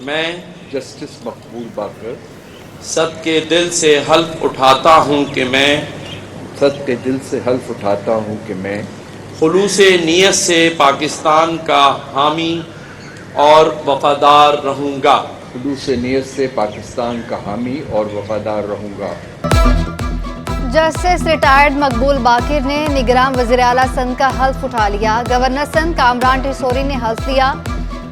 मैं जस्टिस मकबूल बाकर सबके दिल से हल्फ उठाता हूँ कि मैं सबके दिल से हल्फ उठाता हूँ कि मैं खुलूसे नीयत से पाकिस्तान का हामी और वफादार रहूँगा। खुलूस नीयत से पाकिस्तान का हामी और वफादार रहूँगा। जस्टिस रिटायर्ड मकबूल बाकिर ने निगरान वज़ीर आला सिंध का हल्फ उठा लिया। गवर्नर सिंध कामरान टिसोरी ने हल्फ लिया।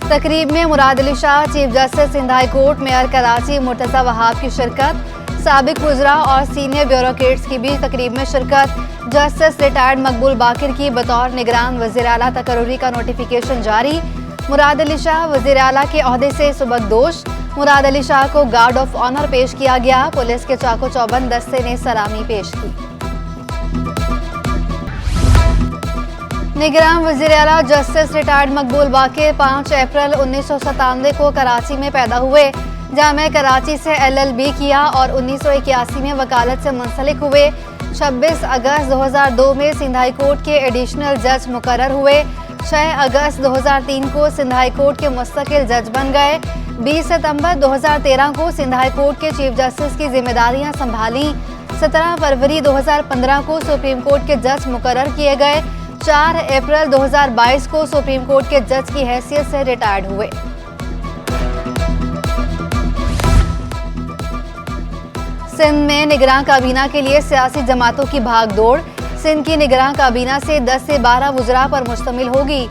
तकरीब में Murad Ali Shah, chief justice Sindh high court, mayor Karachi Murtaza Wahab की शिरकत, साबिक वज़रा और सीनियर ब्यूरोक्रेट्स की भी तकरीब में शिरकत। जस्टिस रिटायर्ड मकबूल बाकिर की बतौर निगरान वज़ीर आला तकर्री का नोटिफिकेशन जारी। मुराद अली शाह वज़ीर आला के ओहदे से सुबकदोश। मुराद अली शाह को गार्ड ऑफ ऑनर पेश किया गया। पुलिस के चाको चौबंद दस्ते ने सलामी पेश की। निगरान वज़ीर आला जस्टिस रिटायर्ड मकबूल बाकिर 5 अप्रैल 1997 को कराची में पैदा हुए। जामिया कराची से LLB किया और 1981 में वकालत से मुंसलिक हुए। 26 अगस्त 2002 में सिंध हाई कोर्ट के एडिशनल जज मुकर्रर हुए। 6 अगस्त 2003 को सिंध हाई कोर्ट के मुस्तकिल जज बन गए। 20 सितंबर 2013 को सिंध हाई कोर्ट के चीफ जस्टिस की जिम्मेदारियां संभाली। 17 फरवरी 2015 को सुप्रीम कोर्ट के जज मुकर्रर किए गए। 4 अप्रैल 2022 को सुप्रीम कोर्ट के जज की हैसियत से रिटायर्ड हुए। सिंध में निगरान काबीना के लिए सियासी जमातों की भागदौड़। सिंध की निगरान काबीना से 10 से 12 वज़रा पर मुश्तमिल होगी।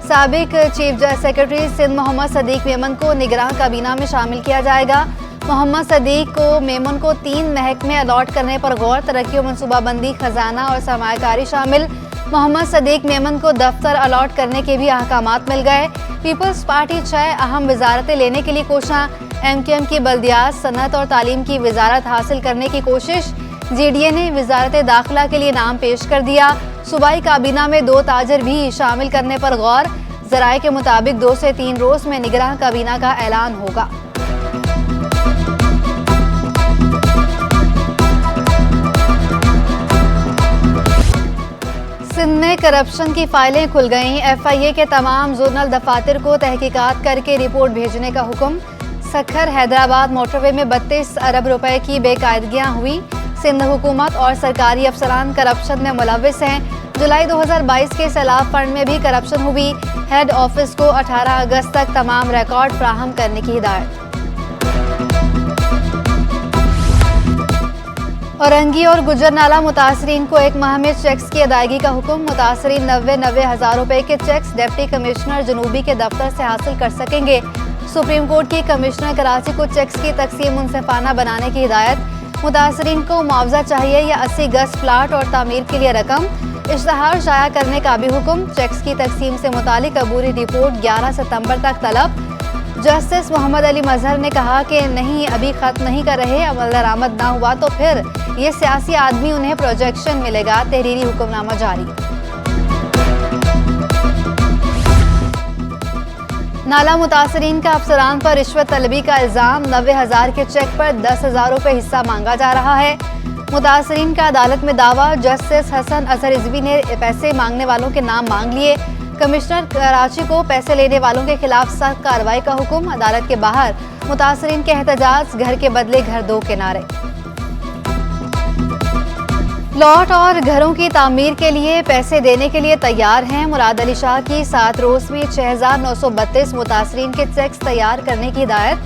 साबिक चीफ सेक्रेटरी सिंध मोहम्मद सदीक मेमन को निगरान काबीना में शामिल किया जाएगा। मोहम्मद सदीक को मेमन को 3 महकमे अलॉट करने पर गौर। तरक्की और मनसूबाबंदी, खजाना और सरमायाकारी शामिल। मोहम्मद सदीक मेमन को दफ्तर अलॉट करने के भी अहकामात मिल गए। पीपल्स पार्टी 6 अहम वजारतें लेने के लिए कोशां। MKM की बल्दियात, सनत और तालीम की वजारत हासिल करने की कोशिश। GDA ने वजारत दाखिला के लिए नाम पेश कर दिया। सूबाई काबीना में 2 ताजर भी शामिल करने पर गौर। ज़राए के मुताबिक 2 से 3 रोज में निगरान काबीना का ऐलान होगा। सिंध में करप्शन की फाइलें खुल गईं। FIA के तमाम जोनल दफातर को तहकीकात करके रिपोर्ट भेजने का हुक्म। सखर हैदराबाद मोटरवे में 32 अरब रुपए की बेकायदगियां हुई। सिंध हुकूमत और सरकारी अफसरान करप्शन में मुलव्विस हैं। जुलाई 2022 के सैलाब फंड में भी करप्शन हुई। हेड ऑफिस को 18 अगस्त तक तमाम रिकॉर्ड फ्राहम करने की हिदायत। औरंगी और गुजरनाला मुतासरीन को 1 माह में चेक्स की अदायगी का हुक्म। मुतासरीन 90 हज़ार रुपए के चेक्स डिप्टी कमिश्नर जनूबी के दफ्तर से हासिल कर सकेंगे। सुप्रीम कोर्ट की कमिश्नर कराची को चेक्स की तकसीम मुनसिफाना बनाने की हिदायत। मुतासरीन को मुआवजा चाहिए या 80 गज प्लाट और तामीर के लिए रकम। इश्तहार शाया करने का भी हुक्म। चेक्स की तकसीम से मुतालिक अबूरी रिपोर्ट 11 सितंबर तक तलब। जस्टिस मोहम्मद अली मजहर ने कहा कि नहीं, अभी खत्म नहीं कर रहे, अमल दरामद ना हुआ तो फिर ये सियासी आदमी, उन्हें प्रोजेक्शन मिलेगा। तहरीरी हुक्मनामा जारी। नाला मुतासरीन का अफसरान पर रिश्वत तलबी का इल्जाम। 90,000 के चेक पर 10,000 रुपए हिस्सा मांगा जा रहा है। मुतासरीन का अदालत में दावा। जस्टिस हसन अजहर रिजवी ने पैसे मांगने वालों के नाम मांग लिए। कमिश्नर कराची को पैसे लेने वालों के खिलाफ सख्त कार्रवाई का हुक्म। अदालत के बाहर मुतासरीन के एहतजाज। घर के बदले घर दो के नारे। प्लॉट और घरों की तामीर के लिए पैसे देने के लिए तैयार हैं। मुराद अली शाह की 7 रोज में 6,932 मुतासरीन के चेक्स तैयार करने की हिदायत।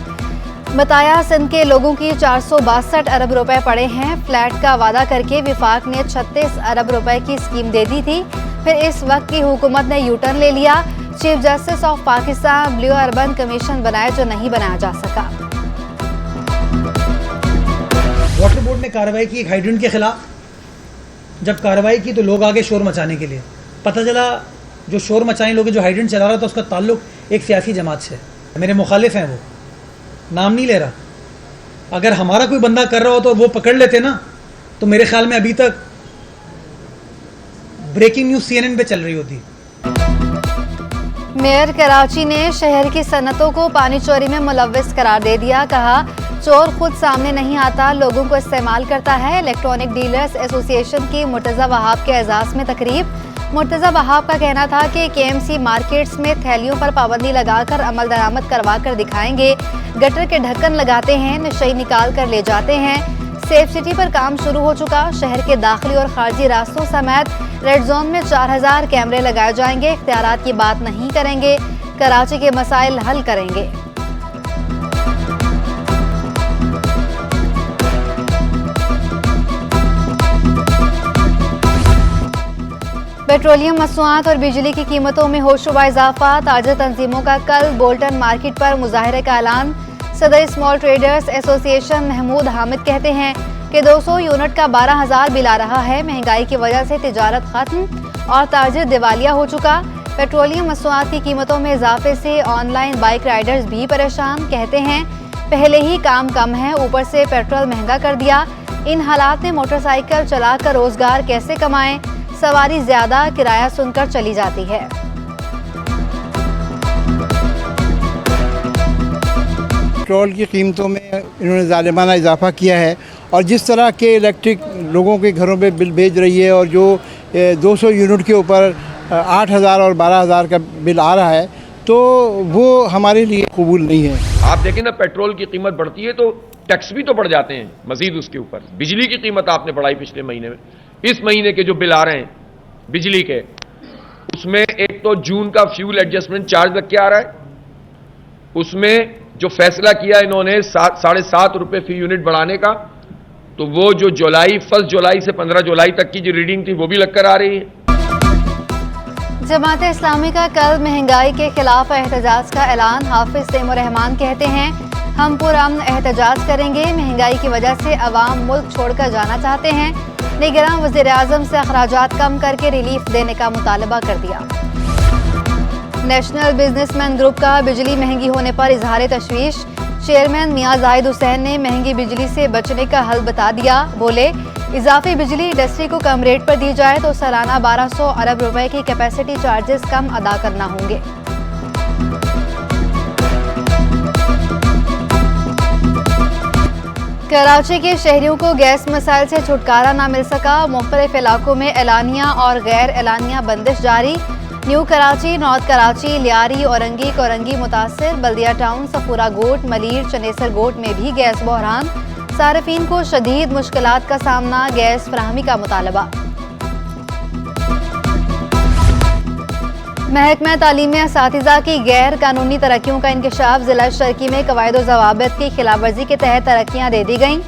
बताया सिंध के लोगों की 462 अरब रुपए पड़े हैं। फ्लैट का वादा करके विफाक ने 36 अरब रुपए की स्कीम दे दी थी, फिर इस वक्त की हुकूमत ने यू टर्न ले लिया। Chief justice of Pakistan blue urban commission बनाया जो नहीं बनाया जा सका। वाटर बोर्ड ने कार्रवाई की एक हाइड्रेंट के खिलाफ। जब कार्रवाई की तो लोग आगे शोर मचाने के लिए। पता चला जो शोर मचाने लोग जो हाइड्रेंट चला रहा था उसका ताल्लुक एक सियासी जमात से। मेरे मुखालिफ हैं, वो नाम नहीं ले रहा। अगर हमारा कोई बंदा कर रहा हो तो वो पकड़ लेते ना, तो मेरे ख्याल में अभी तक ब्रेकिंग न्यूज CNN पे चल रही होती। मेयर कराची ने शहर की सनतों को पानी चोरी में मुलव्विस करार दे दिया। कहा चोर खुद सामने नहीं आता, लोगों को इस्तेमाल करता है। इलेक्ट्रॉनिक डीलर्स एसोसिएशन की मुर्तज़ा वहाब के एजाज में तकरीब। मुर्तज़ा वहाब का कहना था कि केएमसी मार्केट्स में थैलियों पर पाबंदी लगाकर अमल दरामद करवा कर दिखाएंगे। गटर के ढक्कन लगाते हैं, नशे निकाल कर ले जाते हैं। सेफ सिटी पर काम शुरू हो चुका। शहर के दाखिली और खारजी रास्तों समेत रेड जोन में 4000 कैमरे लगाए जाएंगे। इख्तियारात की बात नहीं करेंगे, कराची के मसाइल हल करेंगे। पेट्रोलियम मसनूआत और बिजली की कीमतों में होशरुबा इजाफा। ताजर तंजीमों का कल बोल्टन मार्केट पर मुजाहरे का ऐलान। सदर small traders association Mahmood Hamid कहते हैं कि 200 यूनिट का 12,000 बिल आ रहा है। महंगाई की वजह से तिजारत खत्म और ताजिर दिवालिया हो चुका। पेट्रोलियम मसनूआत की कीमतों में इजाफे से ऑनलाइन बाइक राइडर्स भी परेशान। कहते हैं पहले ही काम कम है, ऊपर से पेट्रोल महंगा कर दिया। इन हालात में मोटरसाइकिल चलाकर रोजगार कैसे कमाएं? सवारी ज्यादा, किराया सुनकर चली जाती है। पेट्रोल की कीमतों में इन्होंने ज़ालिमाना इजाफा किया है और जिस तरह के इलेक्ट्रिक लोगों के घरों में बिल भेज रही है और जो 200 यूनिट के ऊपर 8,000 और 12,000 का बिल आ रहा है, तो वो हमारे लिए कबूल नहीं है। आप देखें ना, पेट्रोल की कीमत बढ़ती है तो टैक्स भी तो बढ़ जाते हैं मजीद उसके ऊपर। बिजली की कीमत आपने बढ़ाई पिछले महीने में। इस महीने के जो बिल आ रहे हैं बिजली के, उसमें एक तो जून का फ्यूल एडजस्टमेंट चार्ज लग के आ रहा है। उसमें जो फैसला किया इन्होंने 7.5 रुपए फी यूनिट बढ़ाने का, तो वो जो 1 जुलाई से 15 जुलाई तक की जो रीडिंग थी वो भी लगकर आ रही है। जमात इस्लामी का कल महंगाई के खिलाफ एहतजाज का ऐलान। हाफिज तैमूर रहमान कहते हैं हम पुरअमन एहतजाज करेंगे। महंगाई की वजह से अवाम मुल्क छोड़कर जाना चाहते हैं। निगरान वज़ीर आज़म से अखराजात कम करके रिलीफ देने का मुतालबा कर दिया। नेशनल बिजनेसमैन ग्रुप का बिजली महंगी होने पर इजहार तशवीश। चेयरमैन मियां जाहिद हुसैन ने महंगी बिजली से बचने का हल बता दिया। बोले इजाफी बिजली इंडस्ट्री को कम रेट पर दी जाए तो सालाना 1200 अरब रुपए की कैपेसिटी चार्जेस कम अदा करना होंगे। कराची के शहरियों को गैस मसाइल से छुटकारा न मिल सका। मुख्तलिफ इलाकों में एलानिया और गैर एलानिया बंदिश जारी। न्यू कराची, नॉर्थ कराची, लियारी, औरंगी, कोरंगी मुतासिर। बल्दिया टाउन, सफूरा गोट, मलीर, चनेसर गोट में भी गैस बहरान। सार्फिन को शदीद मुश्किलात का सामना। गैस फराहमी का मुतालबा। महकमा तालीम में असातिज़ा की गैर कानूनी तरक्कियों का इंकशाफ। जिला शर्की में कवायद और ज़वाबित की खिलाफवर्जी के तहत तरक्कियाँ दे दी गईं।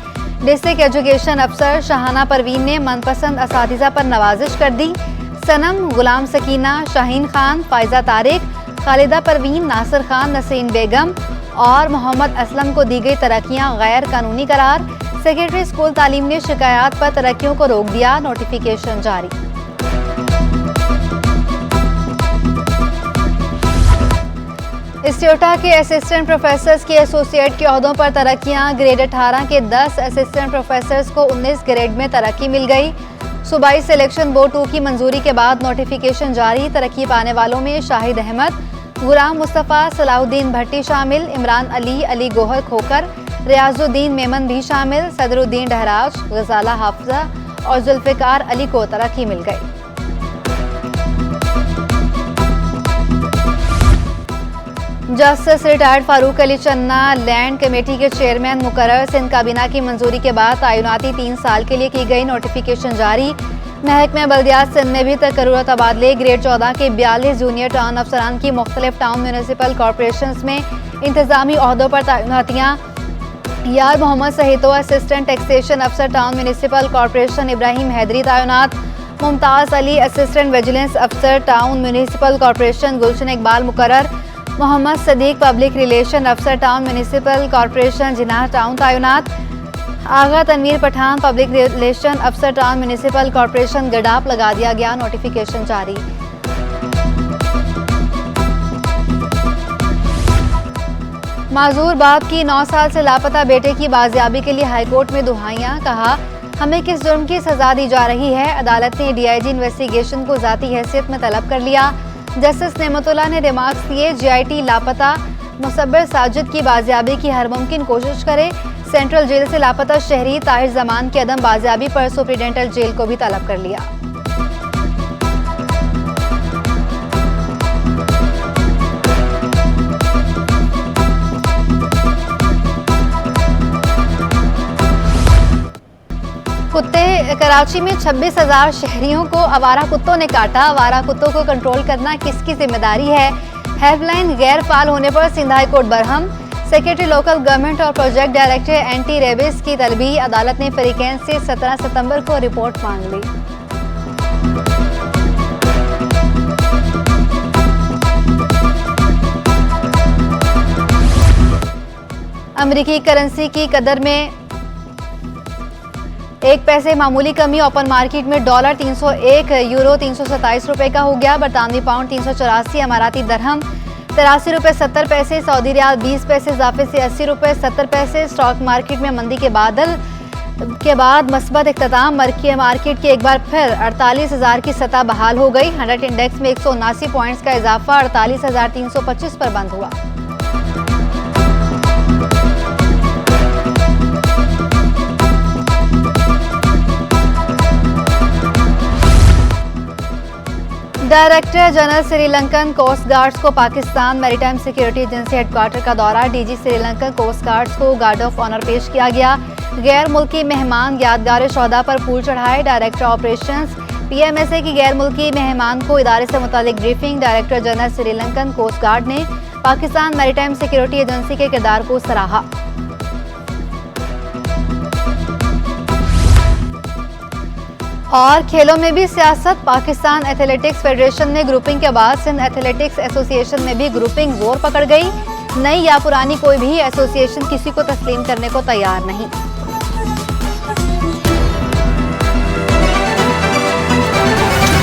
डिस्ट्रिक्ट एजुकेशन अफसर शाहाना परवीन ने मनपसंद असातिज़ा पर नवाजिश कर दी। सनम, गुलाम सकीना, शाहीन खान, फायजा तारिक, खालिदा परवीन, नासिर खान, नसरीन बेगम और मोहम्मद असलम को दी गई तरक्कियाँ गैर कानूनी करार। सेक्रेटरी स्कूल तालीम ने शिकायत पर तरक्कियों को रोक दिया। नोटिफिकेशन जारी। स्योटा के असिस्टेंट प्रोफेसर्स के एसोसिएट के ओहदों पर तरक्कियां। ग्रेड 18 के 10 असिस्टेंट प्रोफेसर्स को 19 ग्रेड में तरक्की मिल गई। सूबाई सिलेक्शन बोर्ड 2 की मंजूरी के बाद नोटिफिकेशन जारी। तरक्की पाने वालों में शाहिद अहमद, गुलाम मुस्तफ़ा, सलाहुद्दीन भट्टी शामिल। इमरान अली, अली गोहर खोकर, रियाजुद्दीन मेमन भी शामिल। सदरुद्दीन डहराज, गजाला हाफजा और जुल्फ़िकार अली को तरक्की मिल गई। जस्टिस रिटायर्ड फारूक अली चन्ना लैंड कमेटी के चेयरमैन मुकर्रर। सिंध काबीना की मंजूरी के बाद तैनाती 3 साल के लिए की गई। नोटिफिकेशन जारी। महकमा बल्दियात सिंध में भी तकर्रुर तबादले। ग्रेड 14 के 42 जूनियर टाउन अफसरान की मुख्तलिफ टाउन म्यूनिसिपल कॉरपोरेशंस में इंतजामी ओहदों पर तैनातियाँ। यार मोहम्मद सहितो असिस्टेंट टैक्सेशन अफसर town municipal corporation. Ibrahim Haidari तैनात। मुमताज़ अली असिस्टेंट विजिलेंस अफसर town municipal corporation. Gulshan Iqbal मुकर्रर। मोहम्मद सदीक पब्लिक रिलेशन अफसर town municipal corporation Jinnah town तैनात। आगा तनवीर पठान पब्लिक रिलेशन अफसर टाउन म्यूनिसिपल कॉरपोरेशन गडाप लगा दिया गया। नोटिफिकेशन जारी। माजूर बाप की 9 साल से लापता बेटे की बाजियाबी के लिए हाईकोर्ट में दुहाइयां। कहा हमें किस जुर्म की सजा दी जा रही है। अदालत ने DIG इन्वेस्टिगेशन को जाती हैसियत में तलब कर लिया। जस्टिस नेमतुल्लाह ने रिमार्क्स दिए JIT लापता मुसब्बिर साजिद की बाजियाबी की हर मुमकिन कोशिश करे। सेंट्रल जेल से लापता शहरी ताहिर जमान की अदम बाजियाबी पर सुप्रिंटेंडेंट जेल को भी तलब कर लिया। कराची में 26,000 शहरियों को आवारा कुत्तों ने काटा। आवारा कुत्तों को कंट्रोल करना किसकी जिम्मेदारी है? हेल्पलाइन गैर फाल होने पर Sindh high court Barham. Secretary local government और प्रोजेक्ट डायरेक्टर एंटी रेबिस की तलबी। अदालत ने फरीकैन से 17 सितंबर को रिपोर्ट मांग ली। अमेरिकी करेंसी की कदर में 1 पैसे मामूली कमी। ओपन मार्केट में डॉलर 301, यूरो 327 रुपए का हो गया। बरतानवी पाउंड 384, अमाराती दरहम 83 रुपए 70 पैसे, सऊदी रियाल 20 पैसे इजाफे से 80 रुपए 70 पैसे। स्टॉक मार्केट में मंदी के बाद मस्बत इख्तिताम। मार्केट की एक बार फिर 48,000 की सतह बहाल हो गई। 100 इंडेक्स में 179 पॉइंट्स का इजाफा 48,325 पर बंद हुआ। Director general Sri Lankan coast guards को Pakistan maritime security agency headquarters का दौरा। डीजी श्रीलंकन कोस्ट गार्ड्स को गार्ड ऑफ ऑनर पेश किया गया। गैर मुल्की मेहमान यादगार शोहदा पर फूल चढ़ाए। डायरेक्टर ऑपरेशंस पीएमएसए की गैर मुल्की मेहमान को इदारे से मुतालिक briefing. Director general Sri Lankan coast guard ने पाकिस्तान मैरीटाइम सिक्योरिटी एजेंसी के किरदार को सराहा। और खेलों में भी सियासत। पाकिस्तान एथलेटिक्स फेडरेशन में ग्रुपिंग के बाद सिंध एथलेटिक्स एसोसिएशन में भी ग्रुपिंग जोर पकड़ गई। नई या पुरानी कोई भी एसोसिएशन किसी को तस्लीम करने को तैयार नहीं।